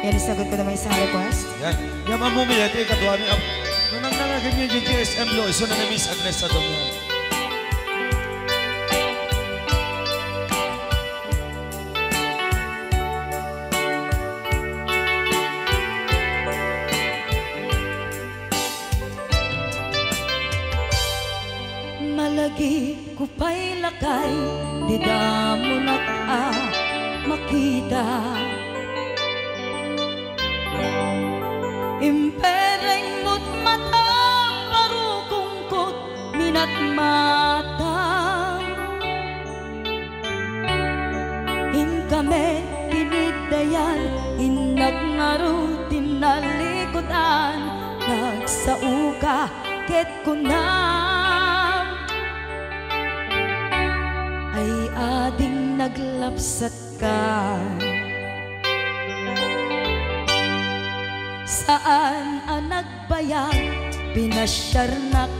Yan, isagot ko naman isang request. Yan. Yan ang mumilati katwa ni nung nangnangagin niya yung GSM lo, iso na na Miss Agnes sa doon. Malagi ko pa'y lakay, di mo na makita. Impereng mo't mata, parukungkot, minat mata. In kami, pinidayan, inagnaro, tinalikutan, nagsauka, ket kunam. Ay ading naglapsat ka. Saan ang nagbayag, pinasyarnak,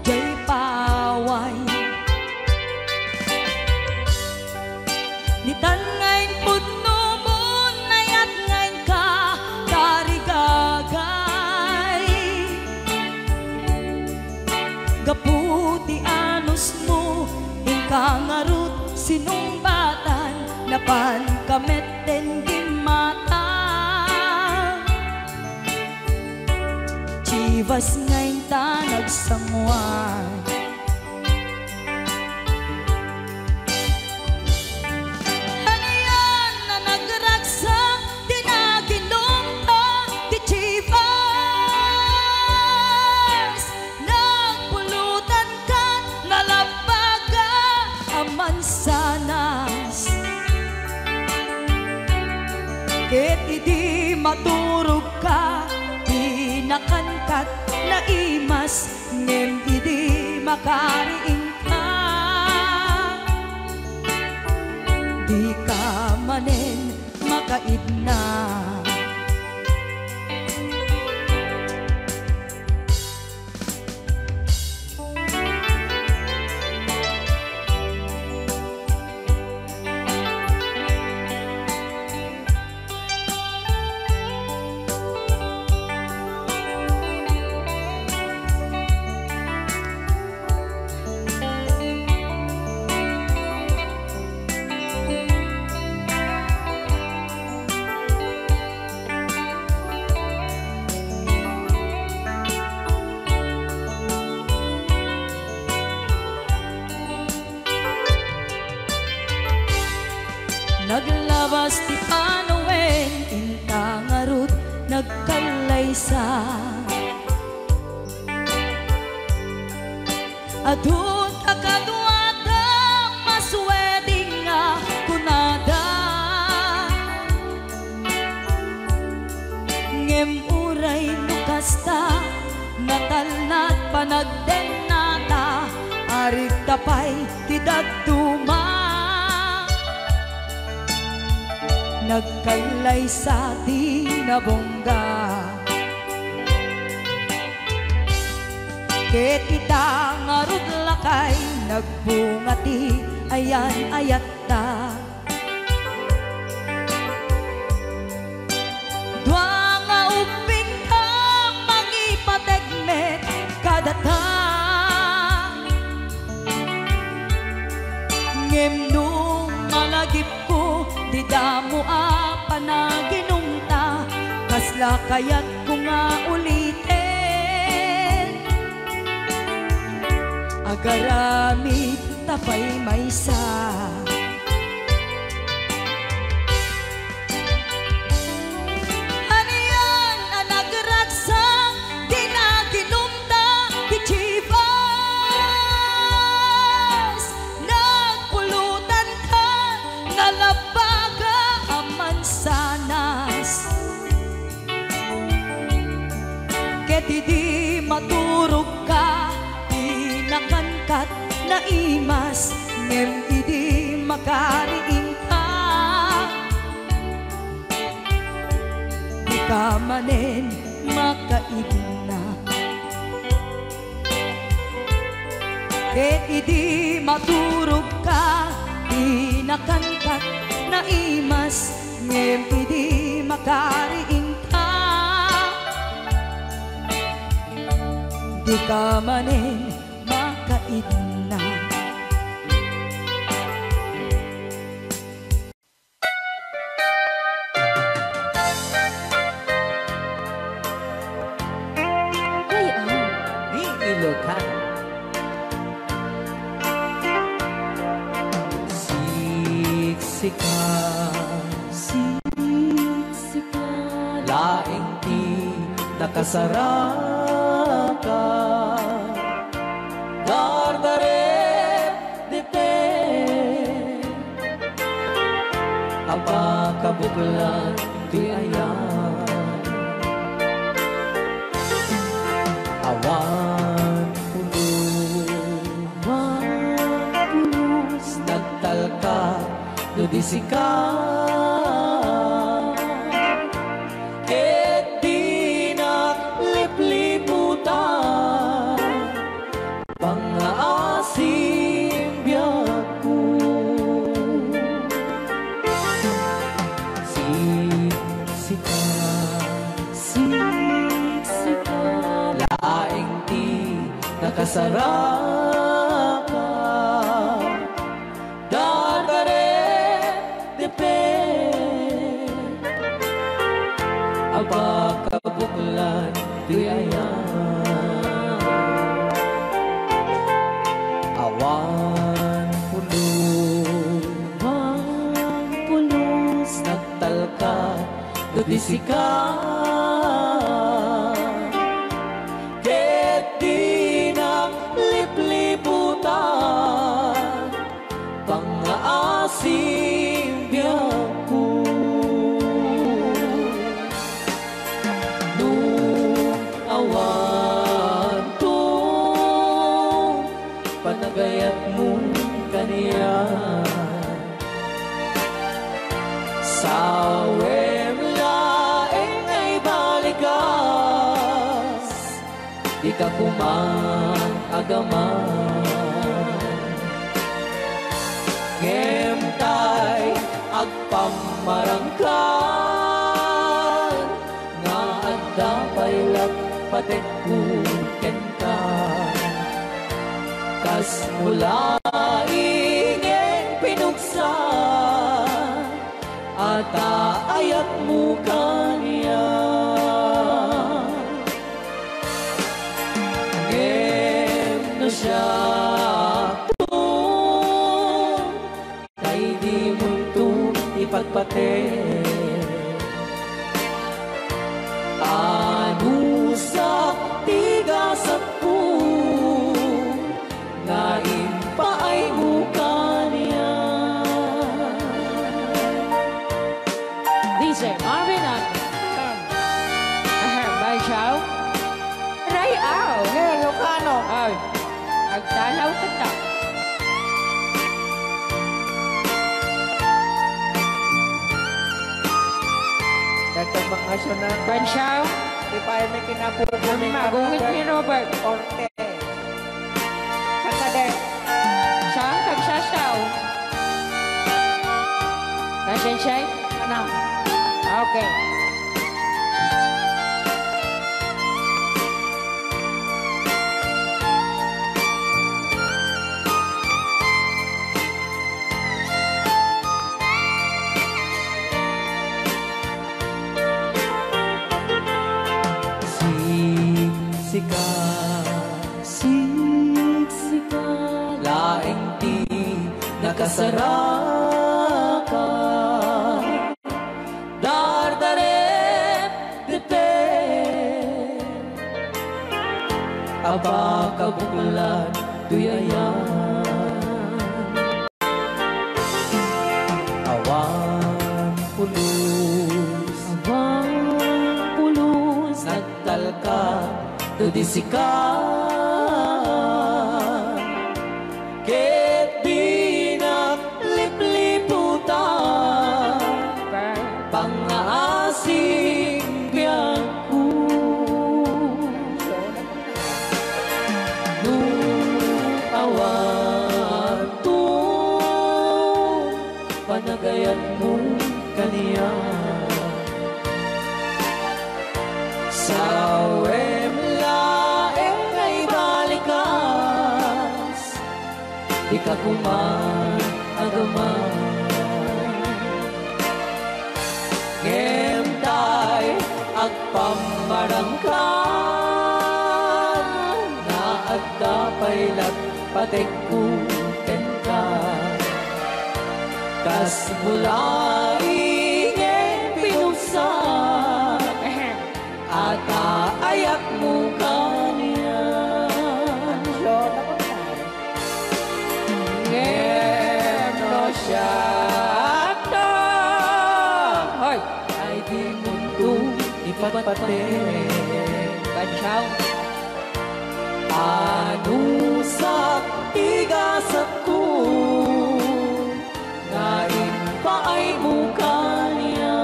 jay paway. Nitan ngayon putno mo, nayat ngayon ka, tarigagay. Gaputi anos mo, kangarut sinumbatan, napan kamet din mata. Chivas ngayon ta nagsangwan. Ano yan na nagragsak, di naginom ta, di Chivas. Nagpulutan ka, nalabaga, mansanas. Ket idi maturog ka, pinakankat na imas, ngem idi makariing ka. Di ka manen makaidna. Naglabas ti Panowen, intangarut, nagkalaysa. Adun akaduada, masweding nga kunada. Ngem uray nukasta, natalnat panagdenata, arit tapay tidagduma. Nagkailay sa tinabongga. Ket ita ngarud lakay, nagbungati ayan ayatta. Dua nga upin ka, mangipategmet kadata. Ngem nung malagip ko, di damo panaginumta, kasla kaya't ko nga ulitin. Agaramid tapay maysa. Ano yan ang nagragsak, di naginumta, di Chivas. Nagpulutan ka, nalabaga mansanas. Ket idi maturog ka, pinakankat na imas, ngem idi makariing ka. Di ka manen makaibna. Ket idi maturog ka, pinakankat na imas, ngem idi tariin ka. Di ka manin makaidna. Di Ilocan. Siksika, Siksika, laing di nakasaraka. Dardaret dipe, apa kabuklan di ayan. Awan pulos, nagtalka, dudisika. Ket di naglipliputan, pangaasim biyaku. Siksika, siksika, laing di nakasaraka. Dardaret dipe, aba kabuklan di ayan. Awan pulos, nagtalka, dudisika. Ket di naglipliputan, pangaasim biyaku. Nung awan to, panagayat mo kaniya. Sawem laeng ay balikas, di ka kumang agaman. Ngemtay agpamarangkan, nga adda paylat patek kuken ka. Kas mula ingeng pinuksa, ata ayat mo kaniya. Ngem na siya kay di multo ipagpate. Ano sa tigasan ko, nga impaay mo kaniya. DJ Marvin at Bay Chow Ray Ao Ilocano. Ay, agtalaw ka ta. Dagdag mga syunan. Ban Chow, Di pa ay may kinapupunin magungit ni Robert. Orte. Kakade. Siyang tagsasaw. Nasensay? Ano? Okay. Siksika, siksika, laing di nakasaraka. Dardaret dipe, aba kabuklan tuyayan. Awan pulos, nagtalka, dudisika. Ket di naglipliputan, pangaasim biyaku. Nung awan to, panagayat mo kaniya. Sa wemlaeng ay balikas, di ka kumagaman. Ngem tay agpamarangkan, na agdapay lagpatekuten ka. Kas mulai ngem pinusak, at ayak mo kanya. Ngem no siya to, Hoy! ay di mundo ipatpate. Bansaw! Anusak igasat ko, ngayon pa ay mukha niya.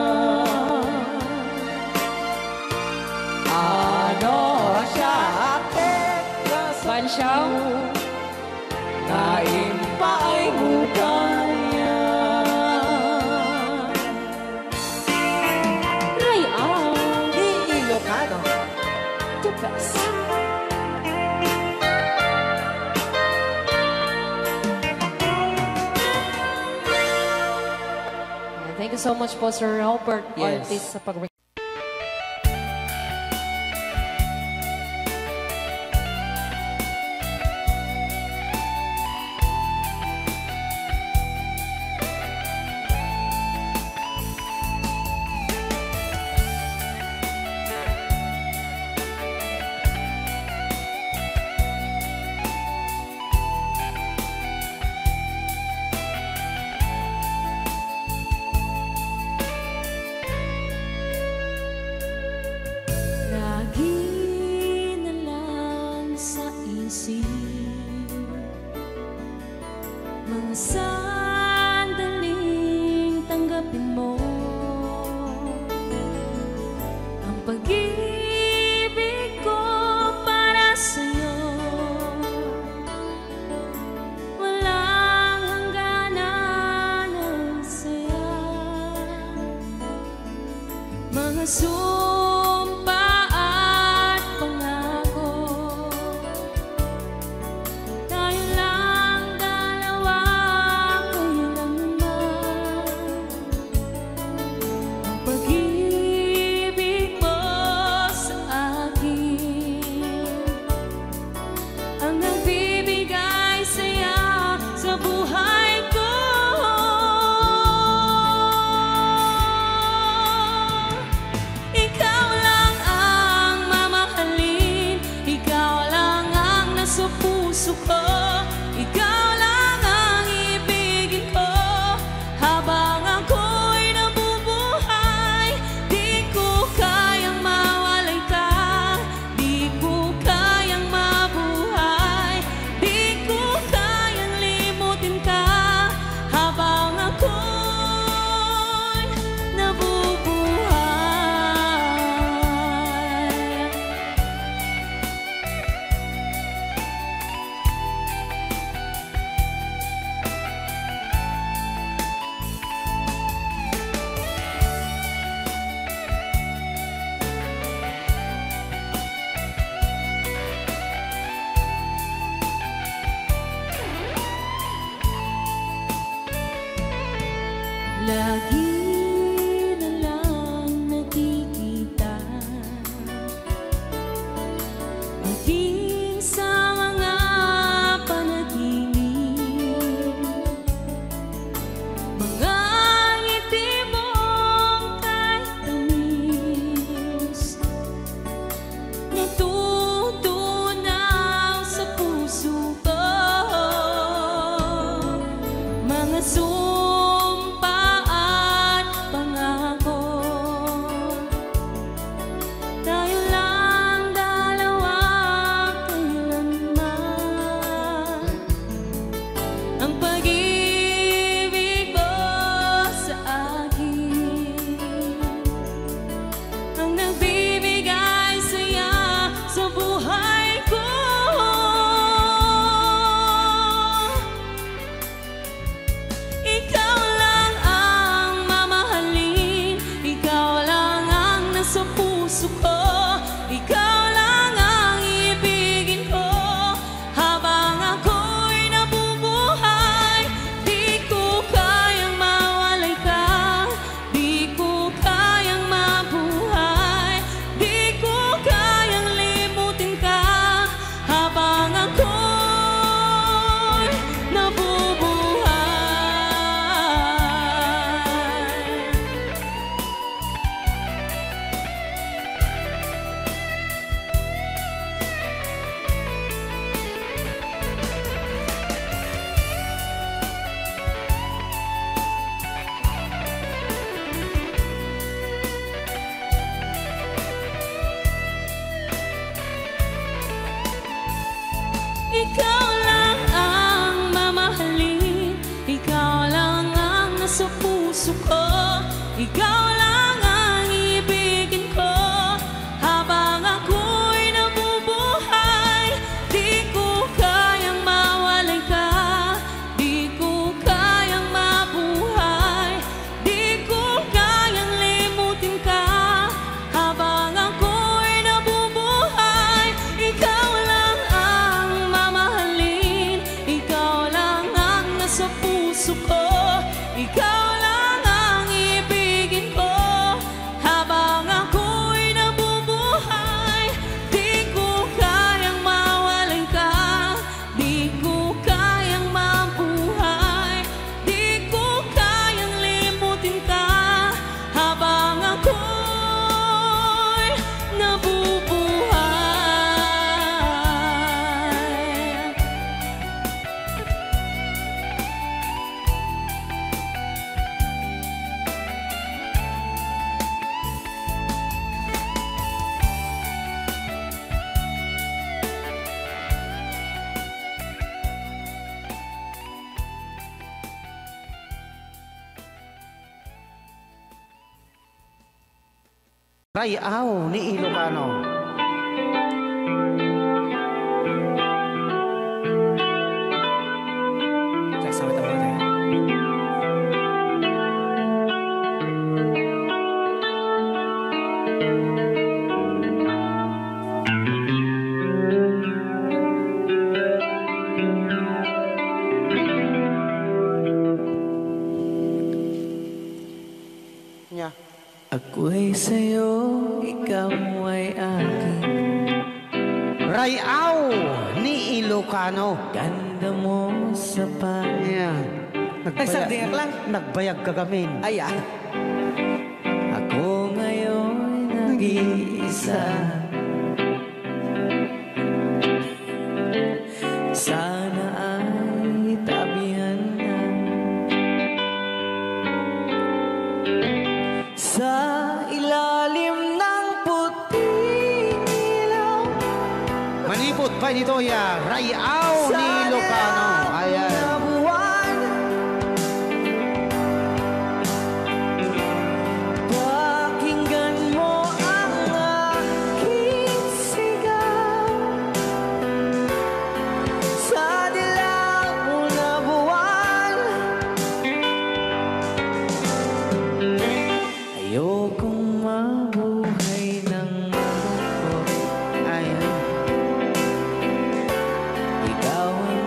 Ano siya igasat Bansaw! ko, ngayon pa ay mukha niya. Ay, ah! Ilocano. The best! Thank you so much po, Sir Robert Yes. Ortiz, sa pag Lagi na lang sa isip mga sandaling tanggapin mo ang pag-ibig ko para sa'yo. Walang hangganan ng saya, mga sumpa at pangako. Tayo lang dalawa kailanman. Ang pag-ibig mo sa akin ang nagbibigay saya sa buhay ko. Ikaw lang ang mamahalin, ikaw lang ang nasa puso ko, ikaw lang ang ibigin ko habang ako'y nabubuhay. Di ko kayang mawalay ka, di ko kayang mabuhay, di ko kayang limutin ka habang ako'y nabubuhay. Lagi na lang nakikita, maging sa mga panaginip, mga ngiti mong kahit tamis, natutunaw sa puso ko, mga sumpa at pangako. Tayo lang dalawa kailanman. Ang pag-ibig mo puso ko. Ikaw lang ang ibigin ko. Habang ako'y nabubuhay, di ko kayang mawalay ka. Di ko kayang mabuhay. Di ko kayang limutin ka. Habang ako'y nabubuhay, ikaw lang ang mamahalin. Ikaw lang ang nasa puso ko. Ikaw lang ang ibigin ko. Habang ako'y nabubuhay, di ko kayang mawalay ka. Di ko kayang mabuhay. Di ko kayang limutin ka. Habang ako'y nabubuhay. Rayaw ni Ilocano. Sama tayo tayo. Yeah. Ako'y sa'yo, ikaw ay akin. Rayaw ni Ilocano. Ganda mo sa panya. Ay, sagdiyak lang. Nagbayag kagamin. Ayan. Ako ngayon nag-iisa. Sana ay tabihan na. Sa ilalim ng puting ilaw. Manipot pa nito ya, Rayaw ni Ilocano. Ayan. Pakinggan mo ang aking sigaw. Sa dilaw na buwan. Ayokong mabuhay ng malungkot. Ayan. Ikaw ang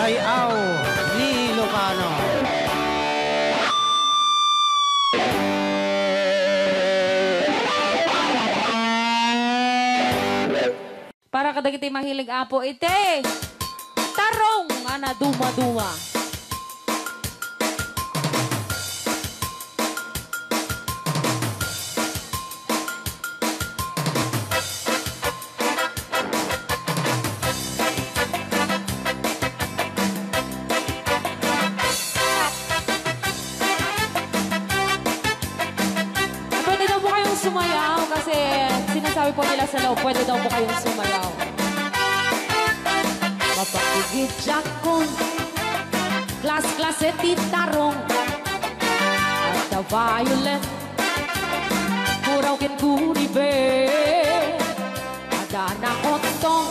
Rayaw ni Ilocano. Para kadagiti mahilig apo ite. Tarong ana duma-duma. Pwede daw po kayong sumayaw kasi sinasabi po nila sa loob, pwede daw po kayong sumayaw. Mapakigit jakon, klas-klase titarong, at the violet, muraw kin kuribe, ada na kotong,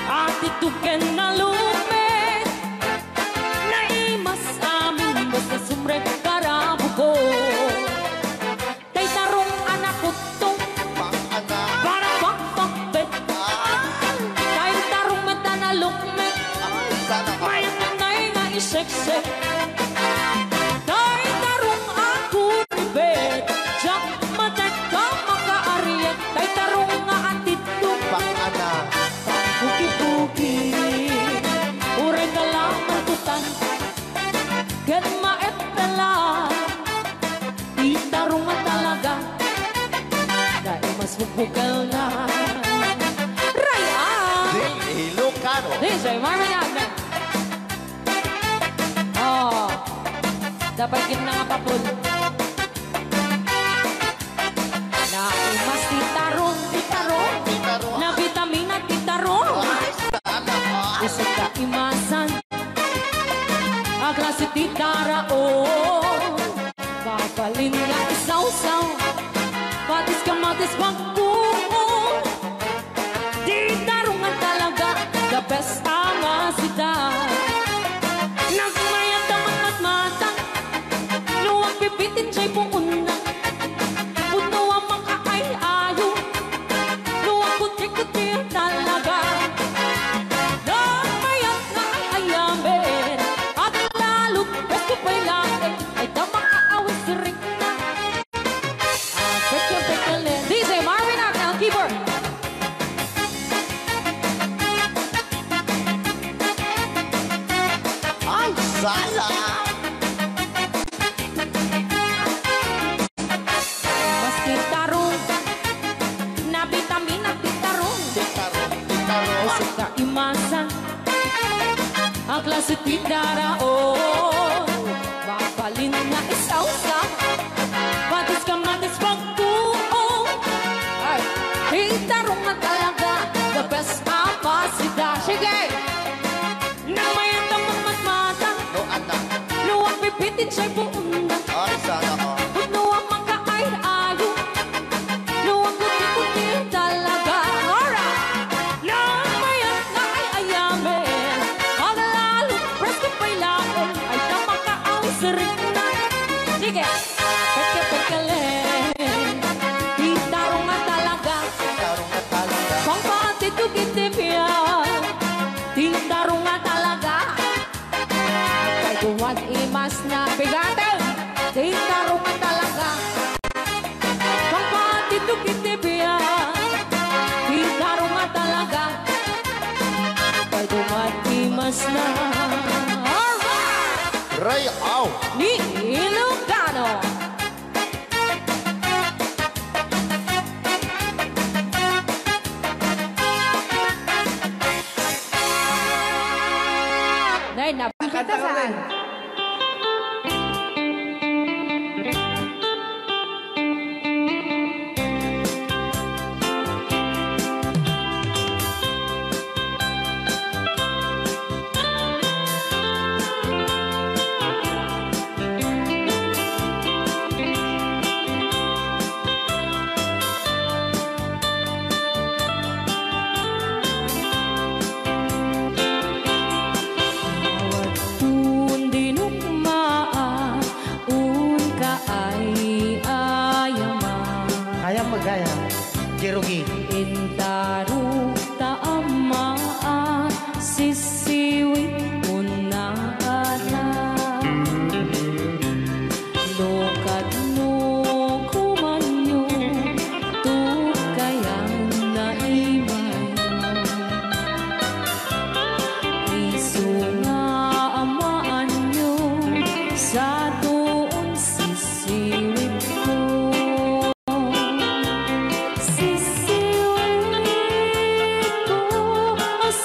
at ituken na lume, naimas amin basta sumre karabugo. Tay tarong anak kotong, para pakpakbet, tay tarong mata na lukmet, may nanay nga iseksek. Tay tarong ako ribet, jak matek ka makaariet, tay tarong nga atito, buki-buki, ure ka lang matutan, get maet pala, di tarong nga talaga, dahil mas bukal na. Raya! Ilocano. DJ Marvin Agna. Oh, dapat yun na nga papul. Na umas titarong, na vitamina titarong. Isip ka imasan, agrasi titara o. Papalin na isaw-saw, patis ka matis pagbuo. Titarong nga talaga, the best ang asidad. Nagmayat ang matmata, luwag pipitin siya'y puuna. Puno ang makakay-ayo, luwag kuti-kuti talaga. Nagmayat na ay ayamin, at lalo't besto pa'y laki, ay damang aawis rin na. Pekya-pekya-len. DJ Marvin Agna, ang keyboard. Ay, sala! Mas titarong, na vitamina titarong. Isip ka imasan, ang klase tindara o. Mapalin na isaw-sa, patis ka matis pagbuo. Ay, titarong na talaga, the best apasida. Sige! Nang mayat ang matmata, No, anak. luwag pipitin siya'y puuna. Ay, sana ka. Puno ang makakay-ayo, luwag kuti-kuti talaga. Alright! Nang mayat na ay ayamin, ang lalo presko pa'y lain, ay tamang kaawis rin na. Sige! Pagka-pagkalin, titarong nga talaga, Tarong na talaga. kung patitugitipya, titarong nga talaga. Kay tuwan imas na bigatin, titarong nga talaga. Kung patitugitipya, titarong nga talaga. Kay tuwan imas na. Alright! Rayaw. Ni Ilocano. Nay, napakita saan? Bawat pundi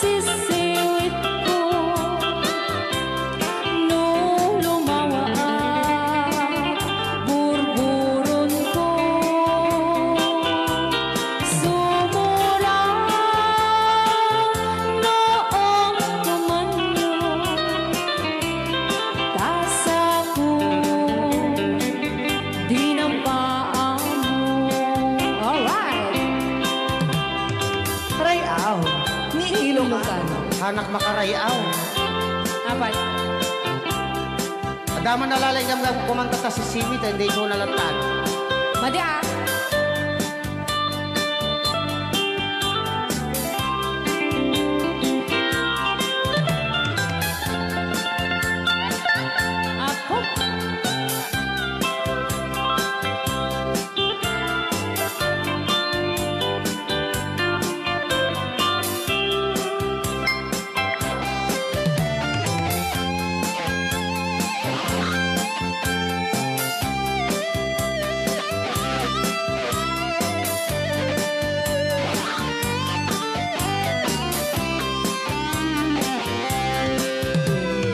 sisiwit ko nung lumawa burburon ko sumura noong tumanyo tasa ko dinampaan mo. Alright! Rayaw. Ni Ilocano. Hanak makarayaw. Apat. Adama nalalay lang kumanta ta si Simit, hindi so nalantan. Madi ah. Ako.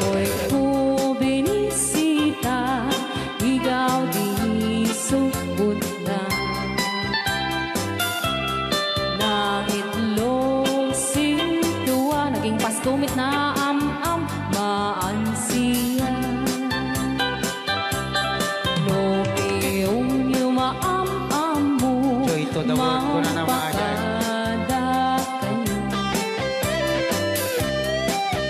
Mo'y bubinisita, ikaw di subod na. Nang itlog sintuwa, naging pastumit na am-am, maansiya. Nopiyong yumaam-am mo, So, ito the word ko na naman agad.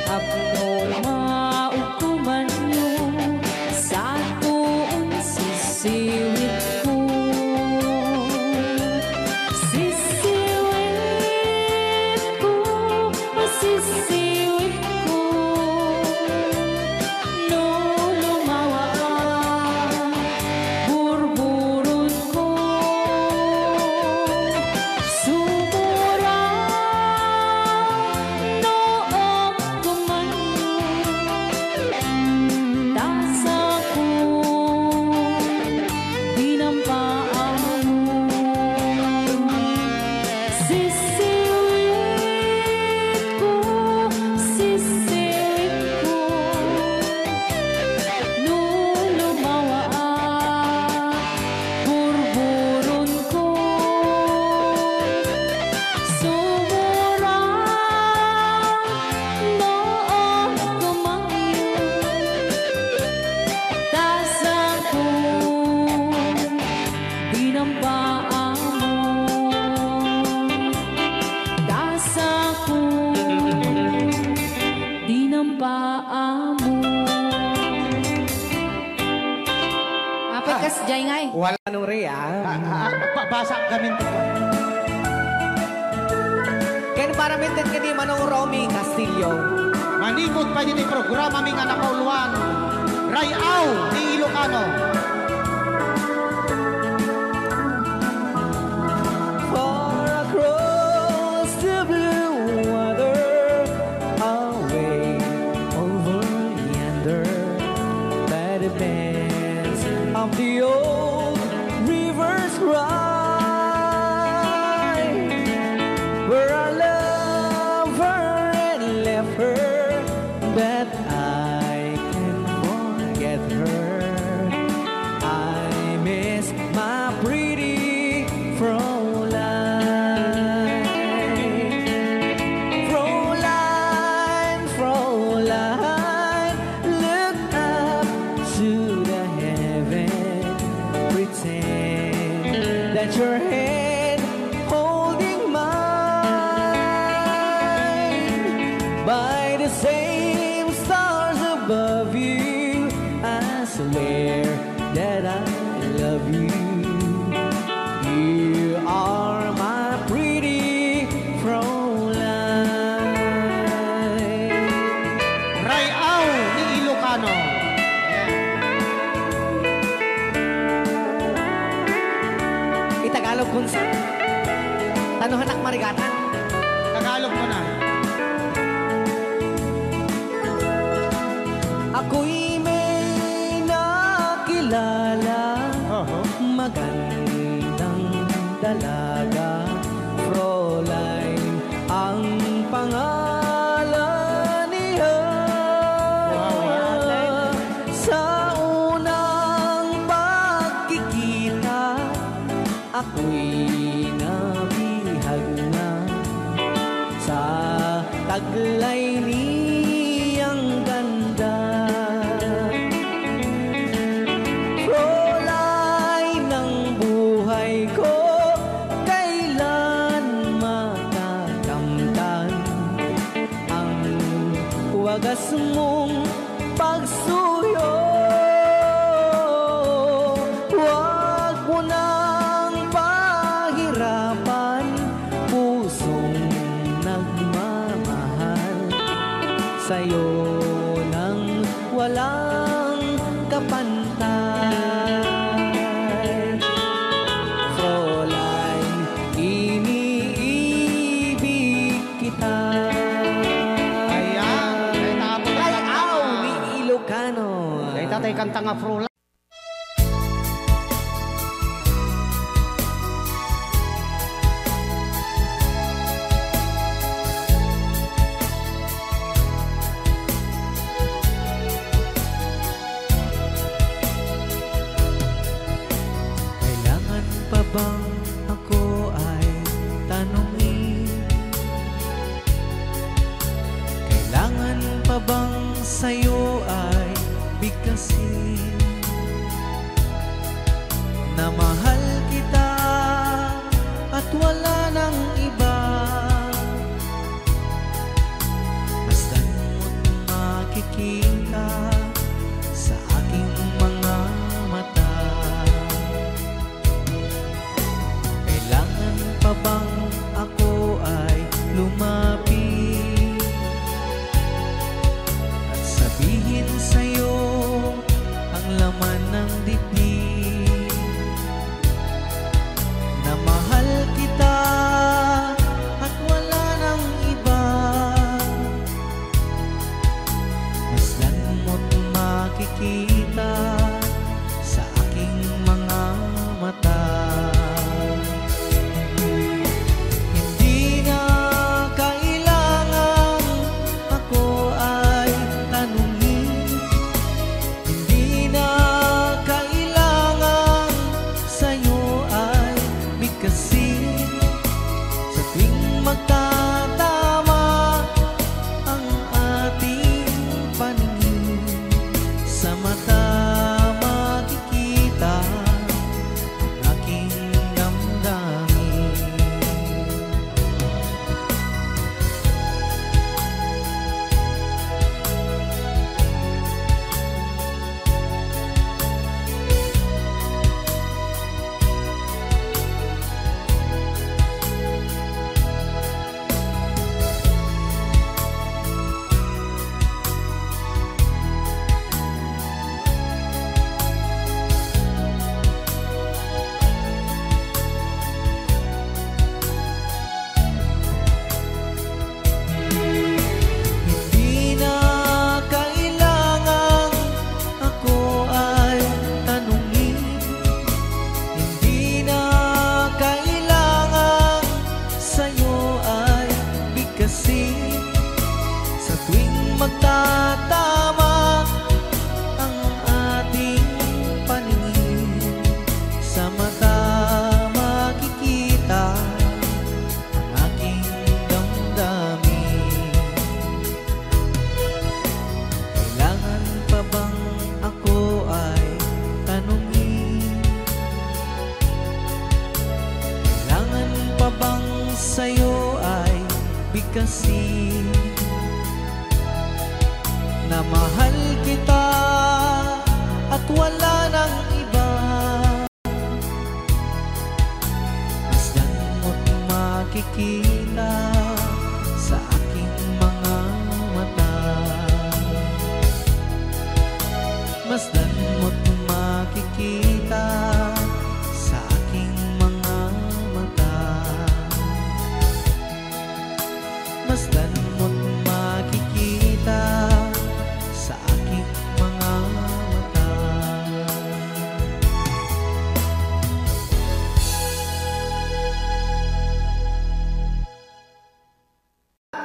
Abno maukuman nyo sa tuong sisiwit ko. Sisiwit ko, sisiwit ko. Nung lumawa burburon ko. Sumura noong tumanyo tasa ko dinampaan mo. Sisiwit ko, sisiwit ko. Nung lumawa burburon ko. Sumura noong tumanyo tasa ko dinampaan mo. Tasa ko dinampaan mo. Apat kas jay ngay. Wala Anong Rhea? basa kami. Ken para minten kini Manong Romy Castillo. Manimot pa din yung programa ming anak kauluan. Rayaw ni Ilocano. Far across the blue water, away over yonder, by the banks of the old rivers ride, where I love her and left her, that I can forget her. I miss my pretty Fräulein. Fräulein, Fräulein, look up to the heaven, pretend that your hand holding mine. By the same stars above you, I swear that I love you. You are my pretty Fräulein. Rayaw ni Ilocano. Itagalog kung sa Tanuhan ak marigatan. Tagalog mo na. Ako'y may nakilala, magandang dalaga, Fräulein ang pangalan. ako'y nabihag na sa taglay niyang ganda. Kulay ng buhay ko, kailan matakamtan ang wagas mong pagsuyo. Huwag mo nang pahirapan pusong nagmamahal sa'yo nang walang kapantay. Fräulein, iniibig kita. Ayan, kay tatay Rayaw ni Ilocano. Kay tatay kanta nga Fräulein. Kailangan pa bang ako ay tanungin? Kailangan pa bang sa'yo ay bigkasin? Na mahal kita at wala nang iba. Basta't mo't makikita sa aking mga mata. Kailangan pa bang ako ay lumapit at sabihin sa'yo ang laman ng dibdib? Na mahal kita at wala nang iba. Masdan mo't makikita sa aking mga mata. Hindi na kailangan ako ay tanungin. Hindi na kailangan sa'yo ay bigkasin. Sa tuwing magtatama ang ating paningin, sa mata makikita ang aking damdamin. Hindi na kailangan ako ay tanungin. Hindi na kailangan sa'yo ay bigkasin. Sa tuwing magtatama ang ating paningin, sa mata makikita ang aking damdamin. Kailangan pa bang ako ay tanungin? Kailangan pa bang sa'yo ay bigkasin? Na mahal kita at wala nang iba. Masdan mo't makikita sa aking mga mata. Masdan mo't makikita sa aking mga mata. Masdan mo't makikita sa aking mga mata.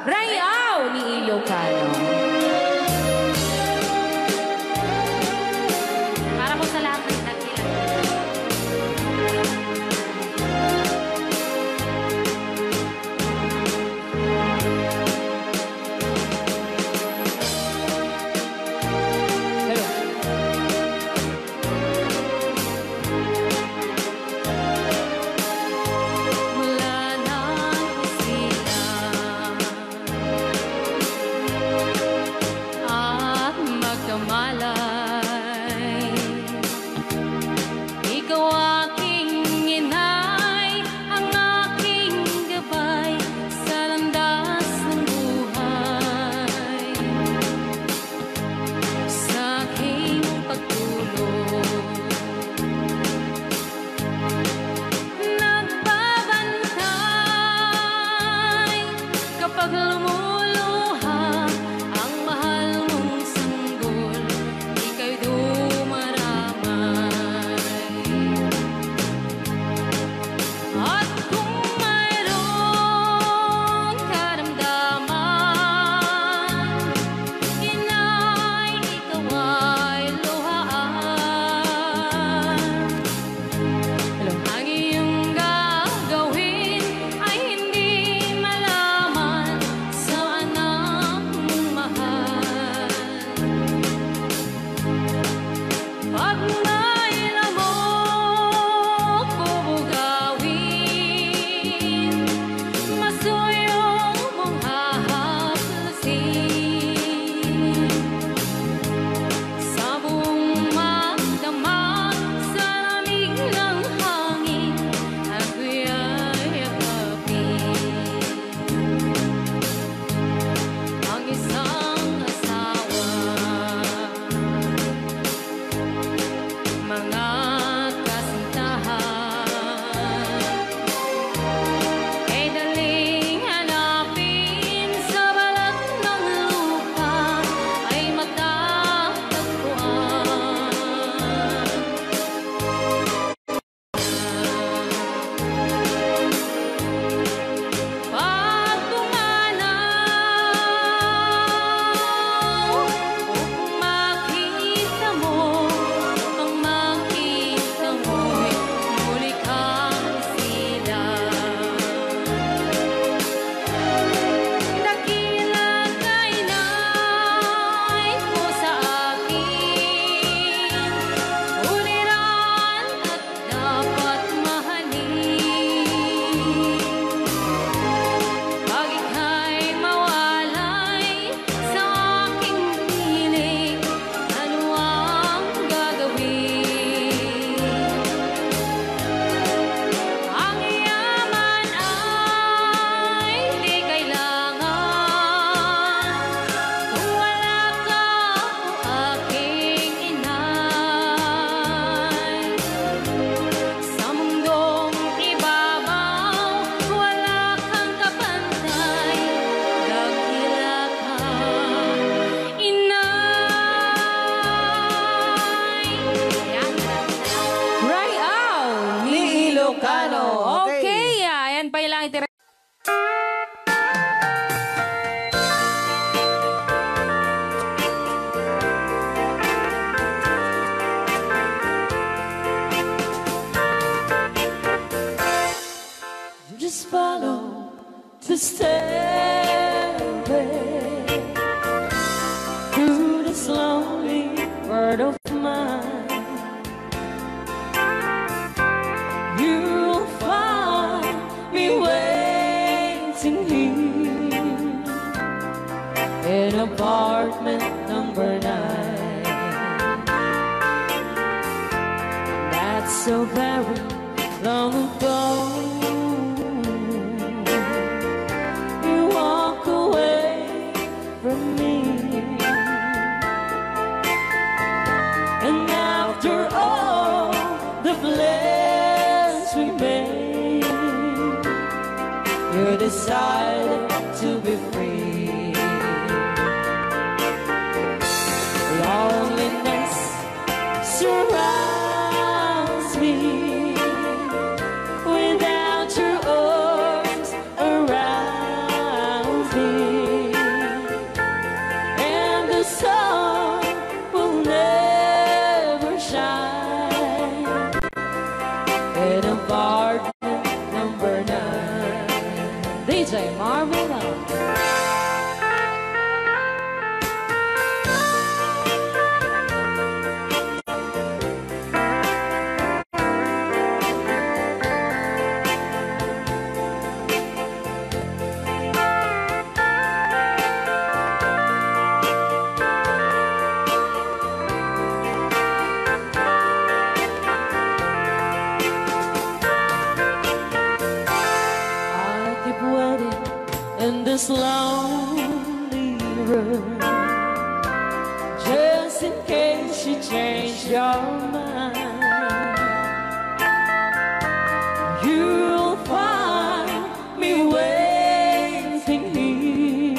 Rayaw ni Ilocano. Para po sa lahat ng nagkilala. heart of mine. You'll find me waiting here in apartment number 9. That's so very long ago. You walk away from me, and after all the plans we made, you decided to be free. Loneliness surrounds me without your arms around me, and the sun will never shine in apartment number 9. DJ Marvin Love. In this lonely room, just in case you change your mind, you'll find me waiting here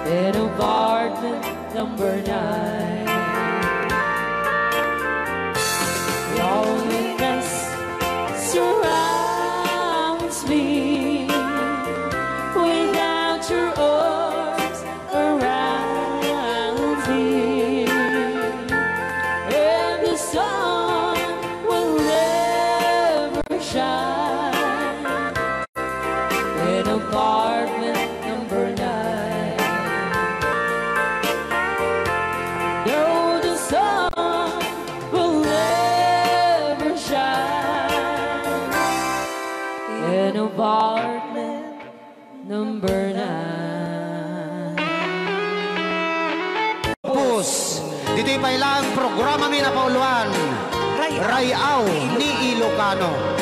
in apartment number 9. Loneliness surrounds me without your arms around me, and the sun will never shine in apartment number 9. No, the sun will never shine in apartment number 9. Pus, dito'y pailang programa may napauluan. Rayaw ni Ilocano.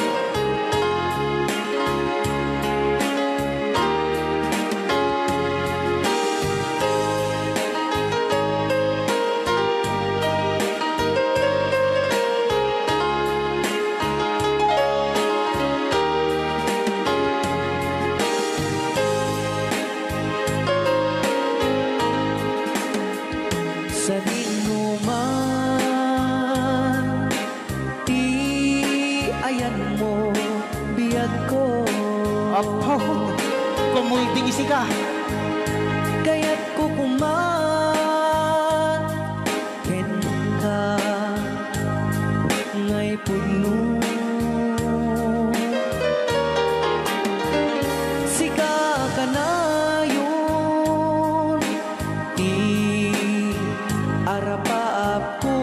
Sa dinuman, ayan mo, biyag ko. Apo, kumulding isi ka. Kaya't kukuman, ken ka, ngay puno. Sika ka na yun, arapaap ko.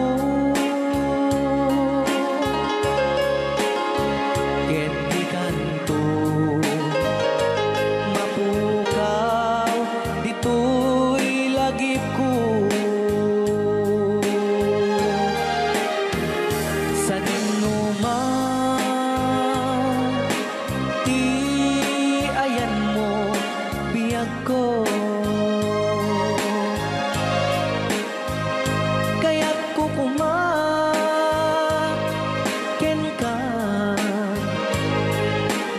Ken di kanto, mapukaw, dito'y lagip ko. Sa dinuman, ayan mo, biyag ko. Kaya't kukuman, ken ka,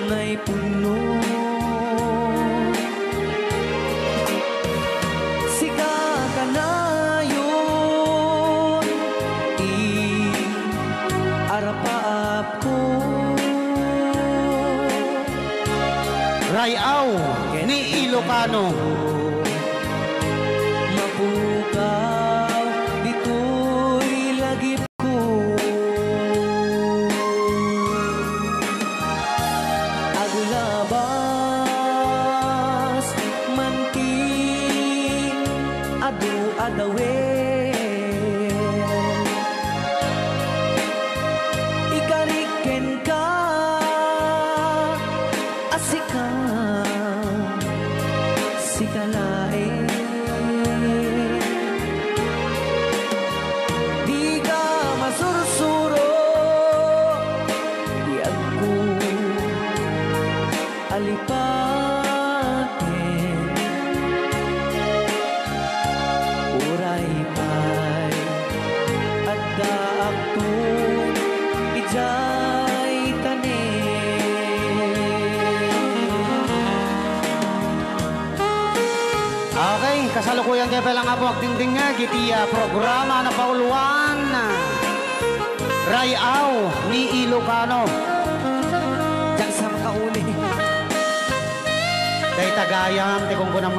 ngay puno. Sika ka na yun, arapaap ko. Rayaw ni Ilocano. Mapukaw, dito'y lagip ko. Agulabas, manting, adu-adawe. lain. Di ka masursuro, di ako alipatin. Uray pa'y at daak to ijay Okay, kasalukuyan kayo palang abo agdingding nga gitiya programa na pauluan Rayaw ni Ilocano. Diyan sa makauli. Kay tagayam, ti kung kunang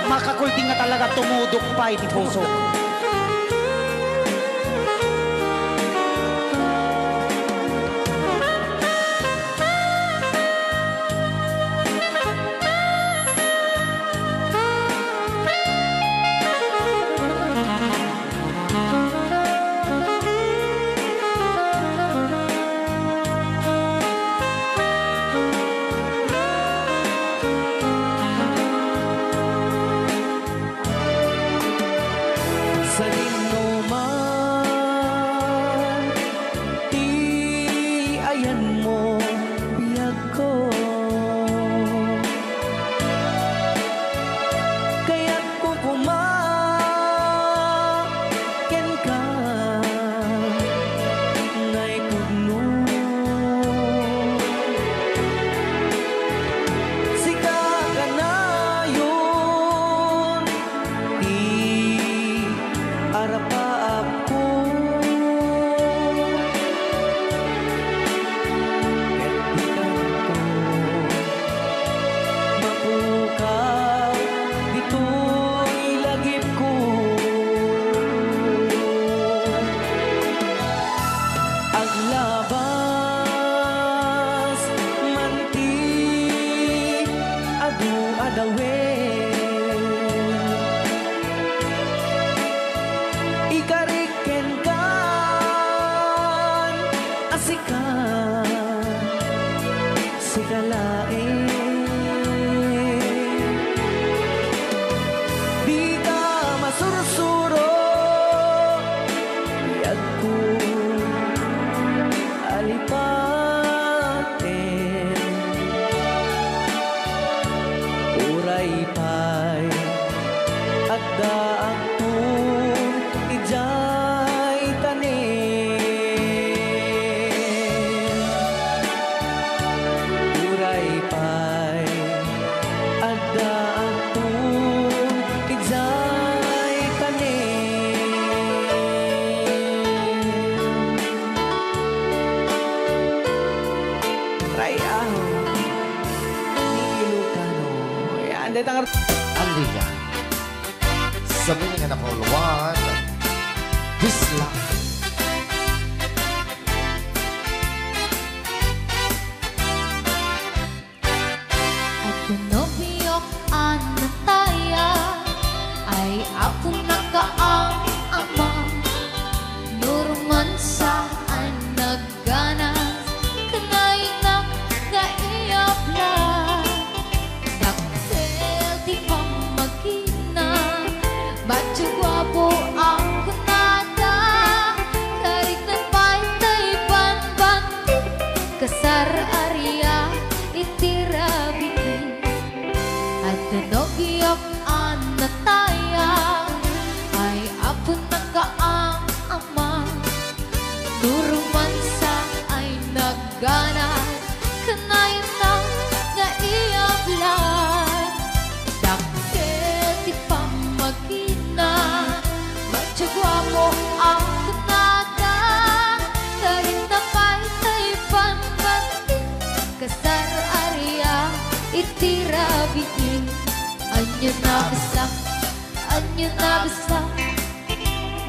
makakulting nga talaga tumudok pa iti puso. Sa dinuman, di ayan mo biyag ko. Kaya't kukumaken ka nga'y pugno. Sika ka na yun, di arapa ako. Ket di kanto mapukaw, dito'y lagip ko. Aglabas manti adu adawen. Ikariken kan asikan sigalain. Di ka masursuro, biyag ko alipatin. Uray pa'y at daak to ijay tanin. Uray pa'y at daak to ijay tanin. Rayaw ni Ilocano. Yan, dito ang Aliyah. Sabi nga na pauluan. Bisla. At pinobyo ang nataya ay ako nakaang ama. Nurman saan nagganas kanay na kaiyapla. Daktel di pa magina, ba't gwapo ang kunada. Karik ng pantay banbanti, kasar arya itirabi. At nanogyok ang nataya ay ako nakaang ama. Durumansa ay nagganas kanayon na naiyablan. Daktil di pa magina, matsagwa mo ang kunada. Kahit na pa'y panbanti, kasar arya itirabiin. Anyo na bisa,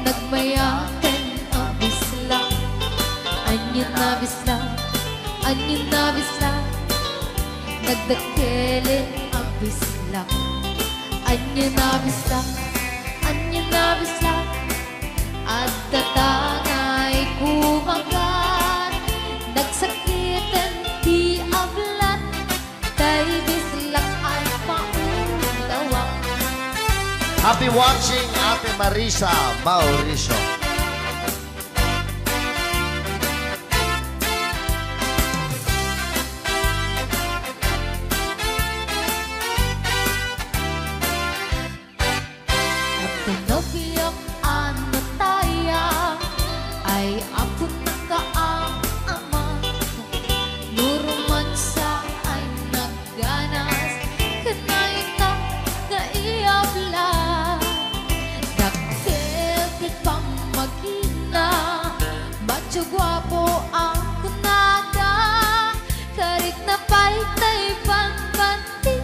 nagmayakan ang bisla. Anyo na bisa, nagdakelin ang bisla. Anyo na bisa, at tatangay kumagat. Nagsakitan di ablat, tay bislak ay paundawak. Happy watching, Ate Marisa Mauricio. Pinobiyok ano tayo ay ako nakaama. Nuruman sa ay nagganas kanay na naiyabla. Dakil kitang magina macho guwapo ang kunada. Karit na palitay pangbanti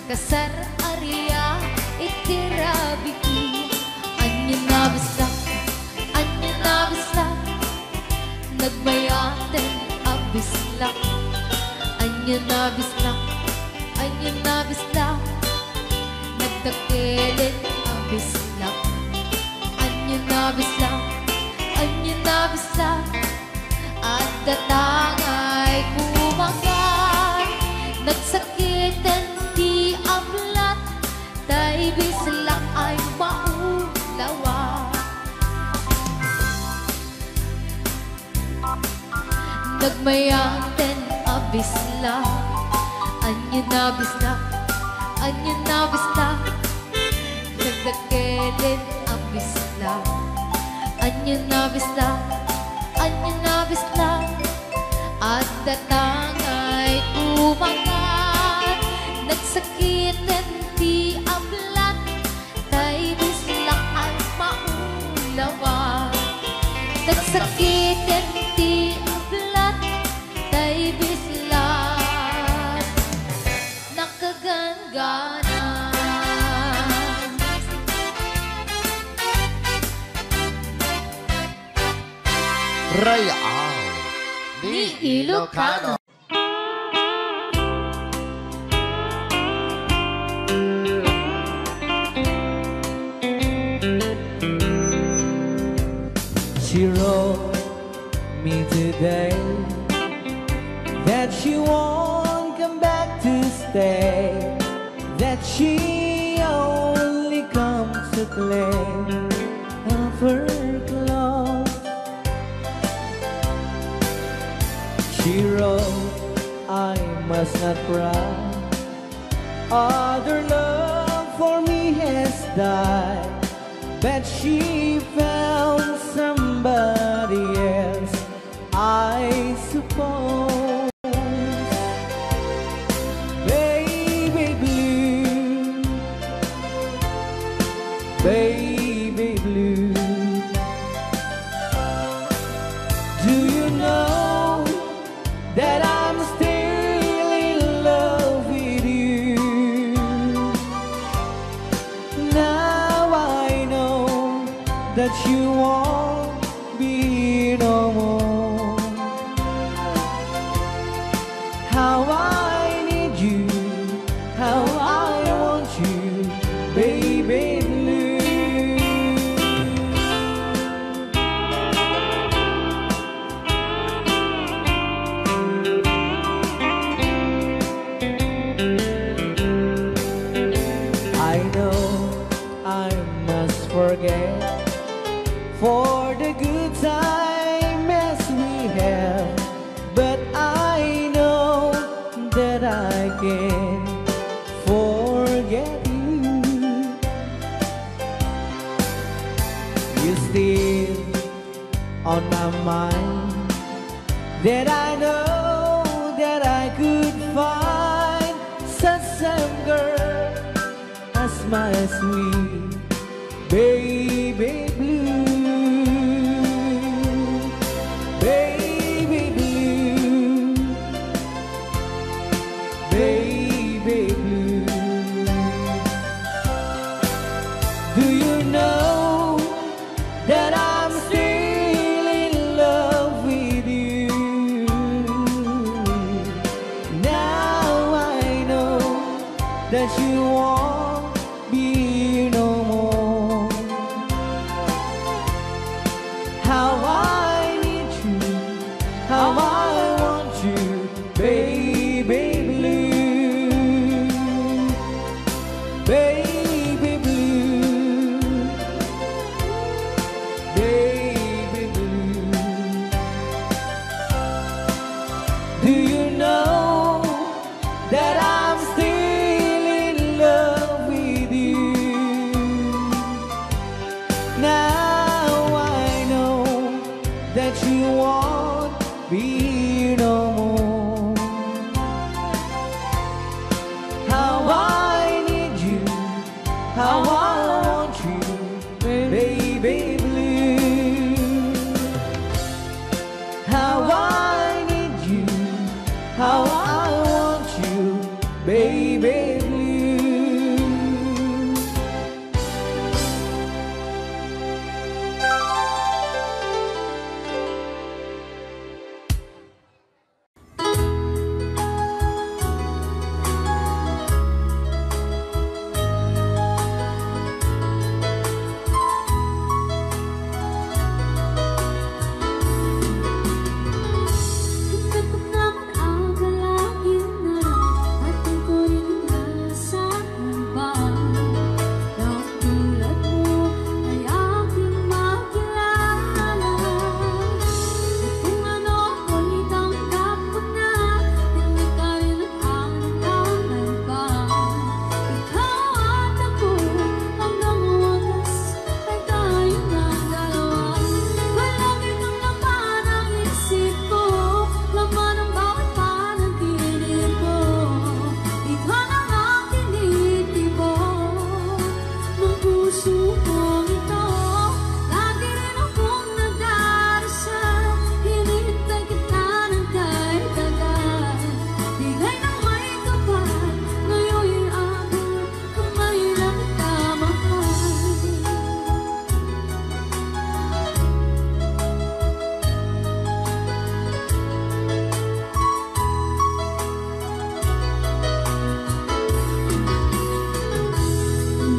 kasar area itirabiki. Anya nabis lang nagmayaten abis lang. Anya nabis lang nagdakilit abis lang. Anya nabis lang at datangay kumakan. Nagsakitan di ablat dahil bislang ay maulawa. Nagmayaten abis lang. Anya nabis lang nagdakilit abis lang. Anya nabis lang at datangay kumakan. Nagsakitan di ablat dahil bislang ay maulawa. Nagsakitan di ablat dahil bislang nakagangana. Rayal ni Ilocano. She wrote me today that she won't come back to stay, that she only comes to claim of her clothes. She wrote, I must not cry, other love for me has died, but she found somebody else, I suppose. Baby blue, baby blue, do you know that I'm still in love with you? Now I know that you won't be no more. How I need you, how I want you, baby blue. I know I must forget for the good time as we have, but I know that I can forget you. You're still on my mind, that I know that I could find such a girl as my sweet baby blue, baby blue, baby blue. Do you know that I'm still in love with you? Now I know that you won't be no more. how I want you, baby blue. How I need you, how I want you, baby blue.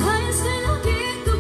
Ayos na lagi ko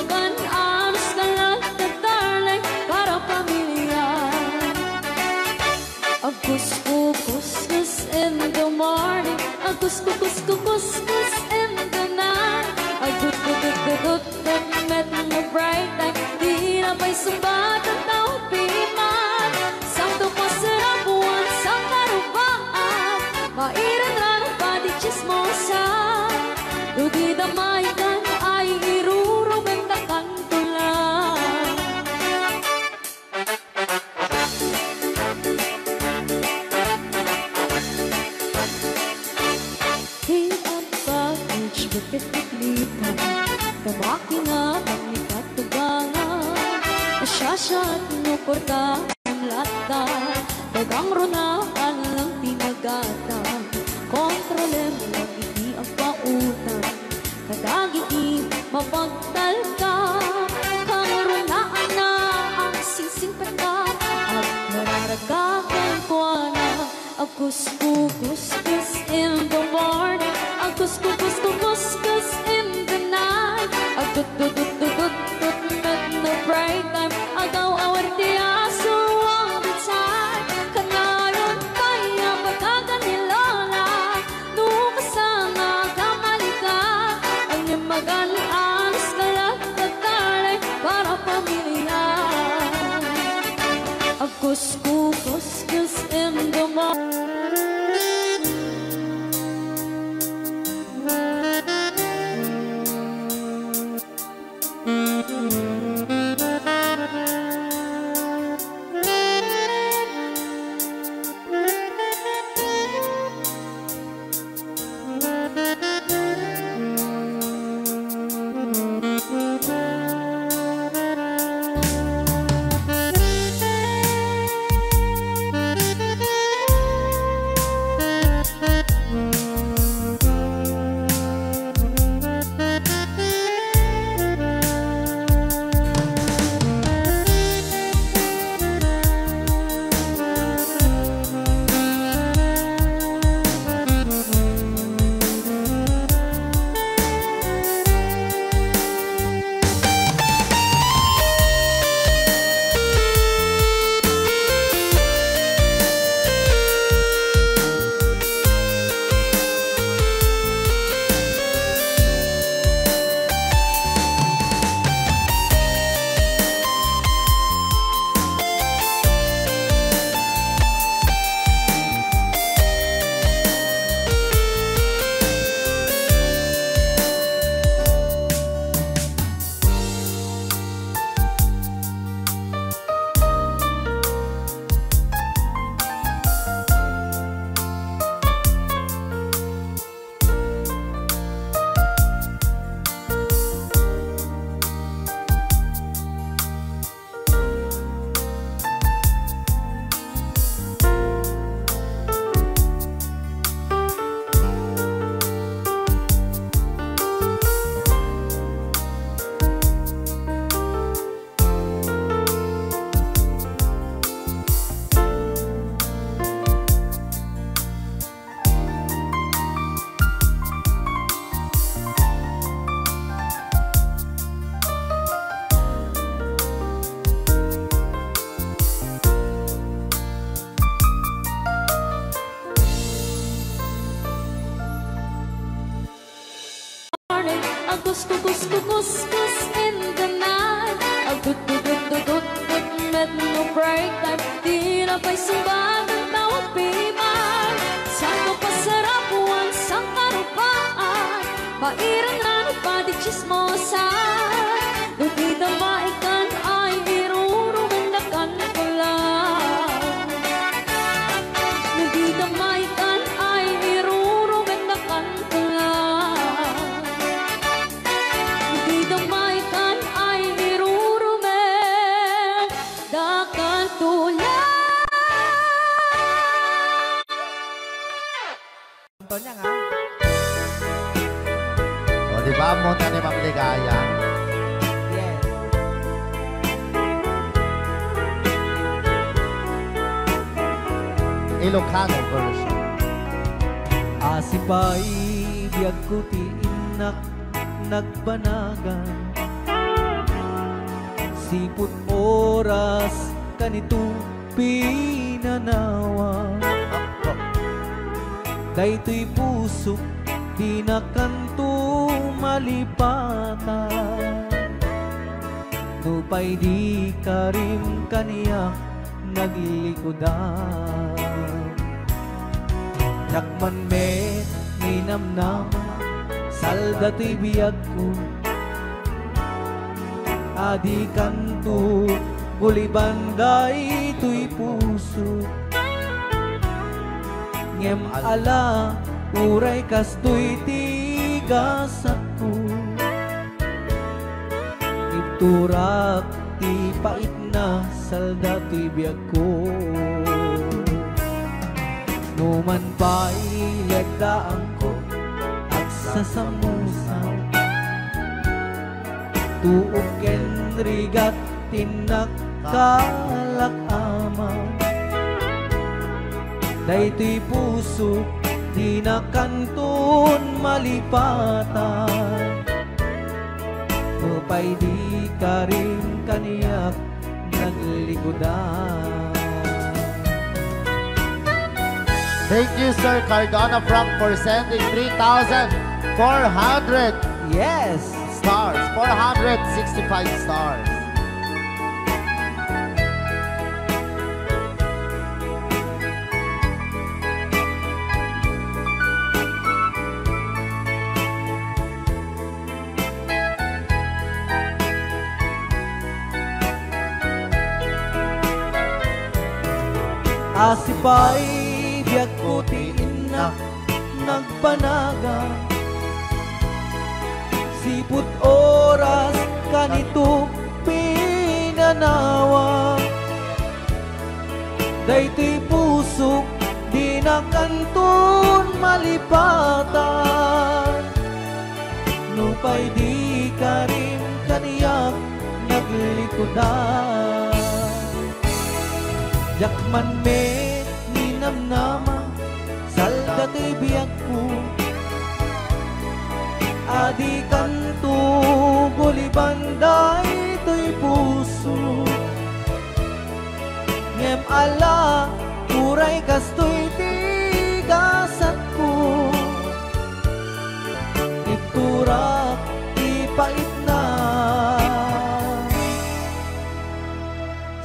magan-anos ka lang na darling para pamilya. Agus-kuskus in the morning, agus-kuskus in the night. Agut-gut-gut-gut met mo bright time, di na pa'y sumbat ang tao piman. Sakto pa sarap buwan sa karubaan, mairan lang ang pati chismosa. Dudi damay kan ay irurumeng na kantulan. Di ang package bakit-baklitan, kabaki nga pangikat tugangan. Asyasya at nuporta ang lata, dagang runaan lang tinagatan. Kontrolem lang iti ang pautang, kadagiti mapagtal ka. Kamurunaan na ang singsing pata, at nararagahan ko na. Agus-kuskus in the morning, agus-kuskus in the night. Agut-tut-tut-tut-tut met no break time, agaw-awar di aso ang bitay. Kanayon kaya pagkaganilala, nukasama kamalika. Ang nimagan-anos ka lang na darling para pamilya. Agus-kuskus in the morning. Agus-kuskus in the night. Agut-gut-gut-gut met no break time, di na pa'y sumbat ang tawag piman. Saan ko pasarap buwan sa karupaan, mairan na nagpadi chismosa. Dudi damaikan ay irurumeng na kantulan. Dudi damaikan ay irurumeng na kantulan. Dudi damaikan ay irurumeng na kantulan. Tontonya nga. O, di ba mo na ni Ma'am Ligaya? Yes. Ilocano version. Asipay biyag ko ti inak nagbanagan, Sipot oras kanito pinanawa. Daytoy puso di na kanto malipatan. Nupay di ka rin kaniya naglikodan. Yakman me ninamnama salda to'y biyag ko. Adi kanto gulibanday to'y puso. Ngem ala uray kastoy tigas ako. Iturak ti pait na salda to'y biyag ko. Numan pa'y lagdaan ko at sasamusaw. Tuok kenrigat tinakkalak ama. Daytoy puso di na kanton malipatan. Upay di ka rin kaniyak naglikodan. Thank you, Sir Cardona Frank, for sending 3,400 Yes! stars. 465 stars. Asipay biyag ko tiin na nagpanaga. Siput oras kanito pinanawa. Daytoy pusok di na kanton malipatan. Nupay di ka rin kaniyak naglikodan. Yakman me ninamnama salda to'y biyag ko. Adi kanto gulibanday to'y puso. Ngem ala uray kastoy tigasat ko. Iturak ipait na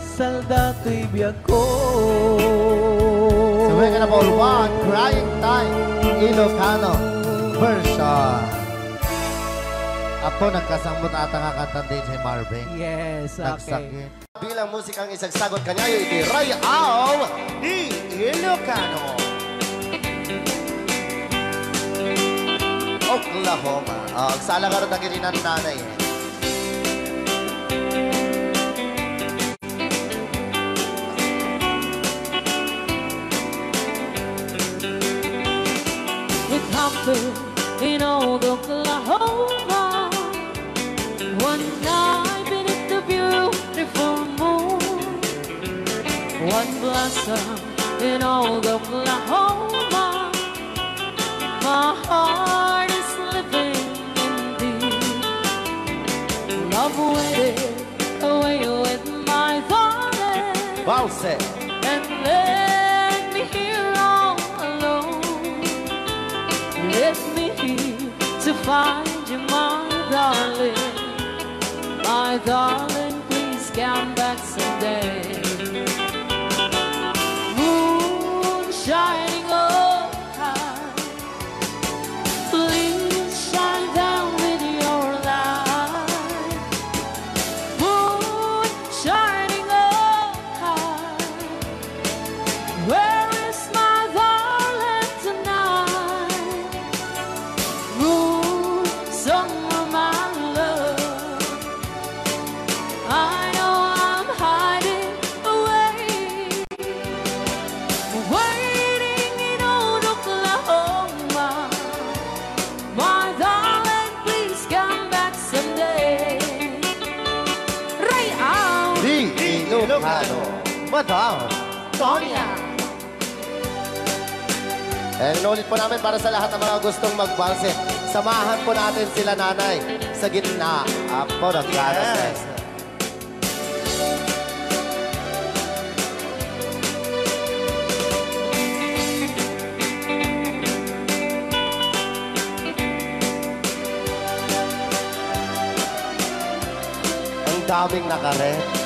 salda to'y biyag ko. So we're gonna ball one, Crying Time, Ilocano version. Apo, nagkasambot ata nga kanta din si Marvin. Yes, okay. Nagsakit. Bilang musikang isagsagot kanyayo, iti Ray Al di Ilocano. Oklahoma. Agsala ka rin ang nanay. It happened in old Oklahoma one night beneath the beautiful moon. One blossom in old Oklahoma. My heart is living in deep love waited away with my darling. Valse. And let me here all alone. Let me here to find you, my darling. My darling, please come back someday. Moon shining up high, please shine down with your light. Moon shining up high, where is my darling tonight? Moon, summer, my love, I know I'm hiding away, waiting in old Oklahoma. My darling, please come back someday. Ray Al Di Ilocano. Madam Tonya. Inulit po namin para sa lahat ng mga gustong magbalse. Samahan po natin sila nanay sa gitna. Ako nagkakases. daming nakaret.